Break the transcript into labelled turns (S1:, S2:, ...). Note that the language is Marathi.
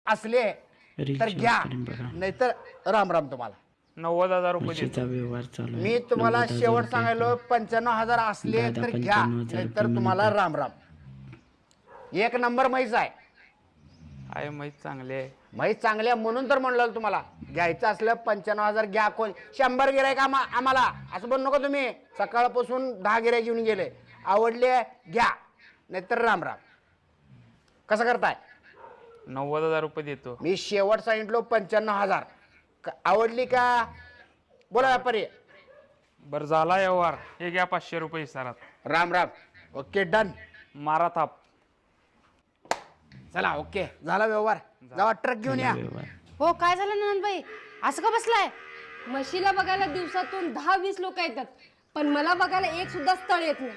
S1: असले तर घ्या, नाहीतर राम राम तुम्हाला.
S2: 90,000 रुपये
S3: म्हशीचा व्यवहार चालू आहे.
S1: मी तुम्हाला
S3: 90,000
S1: शेवट
S3: रुपये.
S1: सांगायलो 95,000 असले
S3: दादा
S1: तर घ्या,
S3: 95,000
S1: नाहीतर
S3: रुपये
S1: तुम्हाला
S3: म्हणतात.
S1: राम राम. एक नंबर म्हैस आहे.
S2: आहे म्हैस चांगली आहे.
S1: म्हैस चांगली आहे म्हणून तर म्हणलं तुम्हाला घ्यायचं असलं 95,000 घ्या. कोण 100 गिरायक आम्हाला असं म्हणू नका तुम्ही. सकाळपासून 10 गिरायक येऊन गेले. आवडले घ्या, नाहीतर राम राम. कसं करताय?
S2: 90,000 रुपये देतो.
S1: मी शेवट सांगितलो 95,000. आवडली का? बोला व्यापारी.
S2: बरं झाला व्यवहार. हे घ्या 500 रुपये इसारात.
S1: राम राम. Okay done.
S2: मारा थाप.
S1: चला ओके झाला व्यवहार. जावा ट्रक घेऊन या.
S3: व्यवहार.
S4: हो काय झालं नंदबाई, असं का बसलाय? म्हशीला बघायला दिवसातून 10-20 लोक येतात, पण मला बघायला एक सुद्धा स्थळ येत नाही.